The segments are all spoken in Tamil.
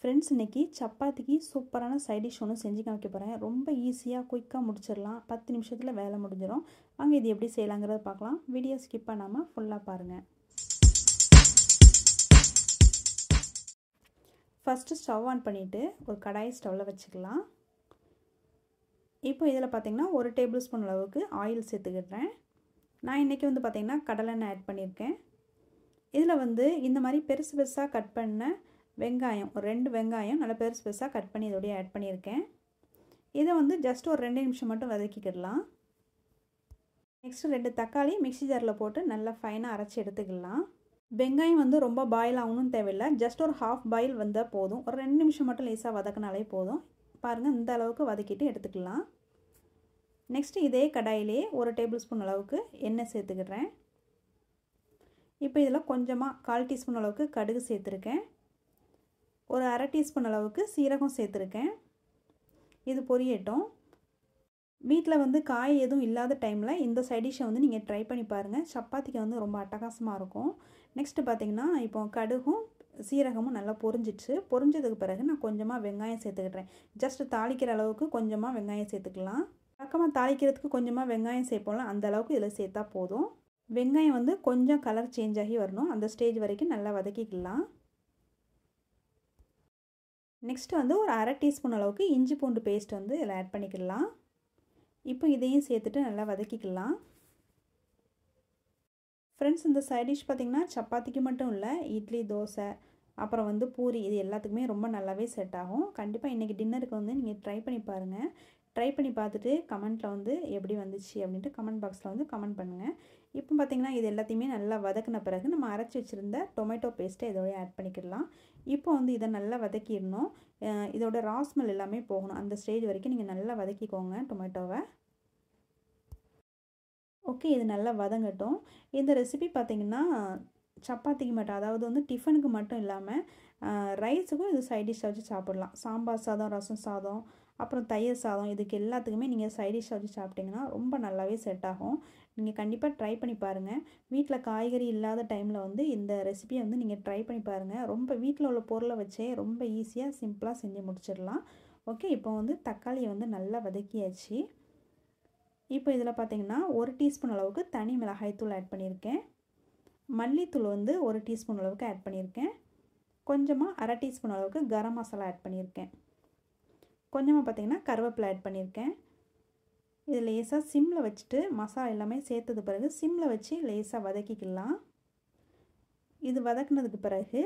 ஃப்ரெண்ட்ஸ் இன்னைக்கு சப்பாத்திக்கு சூப்பரான சைட் டிஷ் ஒன்று செஞ்சு காமிக்க போகிறேன். ரொம்ப ஈஸியாக குயிக்காக முடிச்சிடலாம். 10 நிமிஷத்தில் வேலை முடிஞ்சிடும். வாங்க இது எப்படி செய்யலாங்கிறத பார்க்கலாம். வீடியோ ஸ்கிப் பண்ணாமல் ஃபுல்லாக பாருங்கள். ஃபஸ்ட்டு ஸ்டவ் ஆன் பண்ணிவிட்டு ஒரு கடாய் ஸ்டவ்வில் வச்சுக்கலாம். இப்போ இதில் பார்த்திங்கன்னா 1 டேபிள் ஸ்பூன் அளவுக்கு ஆயில் சேர்த்துக்கிடுறேன். நான் இன்றைக்கி பார்த்திங்கன்னா கடலெண்ணெய் ஆட் பண்ணியிருக்கேன். இதில் இந்த மாதிரி பெருசு பெருசாக கட் பண்ண வெங்காயம், ஒரு 2 வெங்காயம் நல்லா பெருசு பெருசாக கட் பண்ணி இதோடய ஆட் பண்ணியிருக்கேன். இதை ஜஸ்ட் ஒரு 2 நிமிஷம் மட்டும் வதக்கிக்கிடலாம். நெக்ஸ்ட்டு 2 தக்காளி மிக்ஸி ஜாரில் போட்டு நல்லா ஃபைனாக அரைச்சி எடுத்துக்கலாம். வெங்காயம் ரொம்ப பாயில் ஆகணும்னு தேவையில்லை. ஜஸ்ட் ஒரு ஹாஃப் பாயில் வந்தால் போதும். ஒரு 2 நிமிஷம் மட்டும் லேசாக வதக்கினாலே போதும். பாருங்கள், இந்த அளவுக்கு வதக்கிட்டு எடுத்துக்கலாம். நெக்ஸ்ட்டு இதே கடாயிலே 1 டேபிள் ஸ்பூன் அளவுக்கு எண்ணெய் சேர்த்துக்கிடுறேன். இப்போ இதில் கொஞ்சமாக 1/4 டீஸ்பூன் அளவுக்கு கடுகு சேர்த்துருக்கேன். ஒரு 1/2 டீஸ்பூன் அளவுக்கு சீரகம் சேர்த்துருக்கேன். இது பொரியட்டும். வீட்டில் காய் எதுவும் இல்லாத டைமில் இந்த சைட் டிஷ்ஷை நீங்கள் ட்ரை பண்ணி பாருங்கள். சப்பாத்திக்கு ரொம்ப அட்டகாசமாக இருக்கும். நெக்ஸ்ட்டு பார்த்திங்கன்னா இப்போ கடுகும் சீரகமும் நல்லா பொரிஞ்சதுக்கு பிறகு நான் கொஞ்சமாக வெங்காயம் சேர்த்துக்கிட்டேன். ஜஸ்ட் தாளிக்கிற அளவுக்கு கொஞ்சமாக வெங்காயம் சேர்த்துக்கலாம். பக்கமாக தாளிக்கிறதுக்கு கொஞ்சமாக வெங்காயம் சேர்ப்போம்ல, அந்த அளவுக்கு இதில் சேர்த்தா போதும். வெங்காயம் கொஞ்சம் கலர் சேஞ்ச் ஆகி வரணும். அந்த ஸ்டேஜ் வரைக்கும் நல்லா வதக்கிக்கலாம். நெக்ஸ்ட்டு ஒரு 1/2 டீஸ்பூன் அளவுக்கு இஞ்சி பூண்டு பேஸ்ட் இதில் ஆட் பண்ணிக்கலாம். இப்போ இதையும் சேர்த்துட்டு நல்லா வதக்கிக்கலாம். ஃப்ரெண்ட்ஸ், இந்த சைட் டிஷ் பார்த்திங்கன்னா சப்பாத்திக்கு மட்டும் இல்லை, இட்லி, தோசை, அப்புறம் பூரி, இது எல்லாத்துக்குமே ரொம்ப நல்லாவே செட் ஆகும். கண்டிப்பாக இன்றைக்கி டின்னருக்கு நீங்கள் ட்ரை பண்ணி பாருங்கள். ட்ரை பண்ணி பார்த்துட்டு கமெண்ட்டில் எப்படி வந்துச்சு அப்படின்ட்டு கமெண்ட் பாக்ஸில் கமெண்ட் பண்ணுங்கள். இப்போ பார்த்திங்கன்னா இது எல்லாத்தையுமே நல்லா வதக்கின பிறகு நம்ம அரைச்சி வச்சுருந்த டொமேட்டோ பேஸ்ட்டை இதோட ஆட் பண்ணிக்கிடலாம். இப்போ இதை நல்லா வதக்கிடணும். இதோட ராஸ்மெல் எல்லாமே போகணும். அந்த ஸ்டேஜ் வரைக்கும் நீங்கள் நல்லா வதக்கிக்கோங்க டொமேட்டோவை. ஓகே, இது நல்லா வதங்கட்டும். இந்த ரெசிபி பார்த்திங்கன்னா சப்பாத்திக்கு மட்டும், அதாவது டிஃபனுக்கு மட்டும் இல்லாமல் ரைஸுக்கும் இது சைட் டிஷ்ஷாக வச்சு சாப்பிட்லாம். சாம்பார் சாதம், ரசம் சாதம், அப்புறம் தயிர் சாதம், இதுக்கு எல்லாத்துக்குமே நீங்கள் சைட் டிஷ்ஷாக வச்சு சாப்பிட்டிங்கன்னா ரொம்ப நல்லாவே செட் ஆகும். நீங்கள் கண்டிப்பாக ட்ரை பண்ணி பாருங்கள். வீட்டில் காய்கறி இல்லாத டைமில் இந்த ரெசிபியை நீங்கள் ட்ரை பண்ணி பாருங்கள். ரொம்ப வீட்டில் உள்ள பொருளை வச்சே ரொம்ப ஈஸியாக சிம்பிளாக செஞ்சு முடிச்சிடலாம். ஓகே, இப்போ தக்காளியை நல்லா வதக்கியாச்சு. இப்போ இதில் பார்த்திங்கன்னா 1 டீஸ்பூன் அளவுக்கு தனி மிளகாய்த்தூள் ஆட் பண்ணியிருக்கேன். மல்லித்தூள் 1 டீஸ்பூன் அளவுக்கு ஆட் பண்ணியிருக்கேன். கொஞ்சமாக 1/2 டீஸ்பூன் அளவுக்கு கரம் மசாலா ஆட் பண்ணியிருக்கேன். கொஞ்சமாக பார்த்திங்கன்னா கருவேப்பிலை ஆட் பண்ணியிருக்கேன். இது லேசாக சிம்மில் வச்சுட்டு மசாலா எல்லாமே சேர்த்தது பிறகு சிம்மில் வச்சு லேசாக வதக்கிக்கலாம். இது வதக்குனதுக்கு பிறகு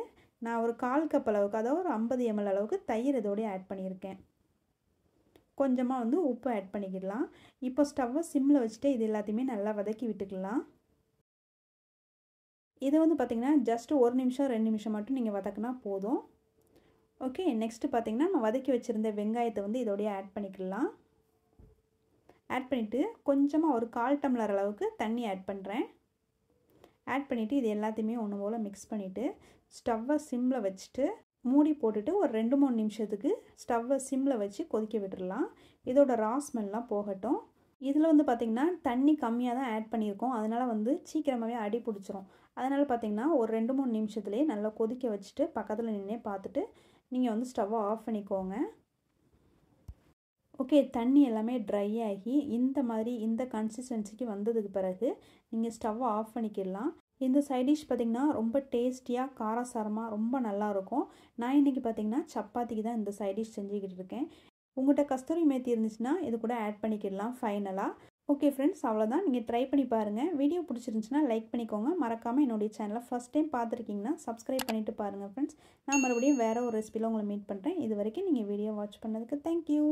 நான் ஒரு 1/4 கப் அளவுக்கு, அதாவது ஒரு 50 ml அளவுக்கு தயிர் இதோடய ஆட் பண்ணியிருக்கேன். கொஞ்சமாக உப்பு ஆட் பண்ணிக்கலாம். இப்போ ஸ்டவ்வை சிம்மில் வச்சுட்டு இது எல்லாத்தையுமே நல்லா வதக்கி விட்டுக்கலாம். இது பார்த்திங்கன்னா ஜஸ்ட் 1 நிமிஷம் 2 நிமிஷம் மட்டும் நீங்கள் வதக்கினா போதும். ஓகே, நெக்ஸ்ட்டு பார்த்திங்கன்னா நம்ம வதக்கி வச்சுருந்த வெங்காயத்தை இதோடய ஆட் பண்ணிக்கலாம். ஆட் பண்ணிவிட்டு கொஞ்சமாக ஒரு 1/4 டம்ளர் அளவுக்கு தண்ணி ஆட் பண்ணுறேன். ஆட் பண்ணிவிட்டு இது எல்லாத்தையுமே ஒன்று போல் மிக்ஸ் பண்ணிவிட்டு ஸ்டவ்வை சிம்மில் வச்சுட்டு மூடி போட்டுட்டு ஒரு 2-3 நிமிஷத்துக்கு ஸ்டவ்வை சிம்மில் வச்சு கொதிக்க விட்டுடலாம். இதோட ராஸ்மெல்லாம் போகட்டும். இதில் பார்த்திங்கன்னா தண்ணி கம்மியாக தான் ஆட் பண்ணியிருக்கோம். அதனால் சீக்கிரமாகவே அடி பிடிச்சிரும். அதனால் பார்த்திங்கன்னா ஒரு 2-3 நிமிஷத்துலேயே நல்லா கொதிக்க வச்சுட்டு பக்கத்தில் நின்னே பார்த்துட்டு நீங்கள் ஸ்டவ்வை ஆஃப் பண்ணிக்கோங்க. ஓகே, தண்ணி எல்லாமே ட்ரை ஆகி இந்த கன்சிஸ்டன்சிக்கு வந்ததுக்கு பிறகு நீங்கள் ஸ்டவ்வை ஆஃப் பண்ணிக்கிடலாம். இந்த சைட் டிஷ் பார்த்திங்கன்னா ரொம்ப டேஸ்டியாக காரசாரமாக ரொம்ப நல்லாயிருக்கும். நான் இன்றைக்கி பார்த்திங்கன்னா சப்பாத்திக்கு தான் இந்த சைட் டிஷ் செஞ்சுக்கிட்டு இருக்கேன். உங்கள்கிட்ட கஸ்தூரி மேத்தி இருந்துச்சுன்னா இது கூட ஆட் பண்ணிக்கிடலாம் ஃபைனலாக. ஓகே ஃப்ரெண்ட்ஸ், அவ்வளோதான். நீங்கள் ட்ரை பண்ணி பாருங்கள். வீடியோ பிடிச்சிருந்துச்சுன்னா லைக் பண்ணிக்கோங்க. மறக்காமல் என்னுடைய சேனலை ஃபஸ்ட் டைம் பார்த்துருக்கீங்கன்னா சப்ஸ்கிரைப் பண்ணிவிட்டு பாருங்கள் ஃப்ரெண்ட்ஸ். நான் மறுபடியும் வேறு ஒரு ரெசிபியில் உங்களை மீட் பண்ணுறேன். இது வரைக்கும் நீங்கள் வீடியோ வாட்ச் பண்ணதுக்கு தேங்க்யூ.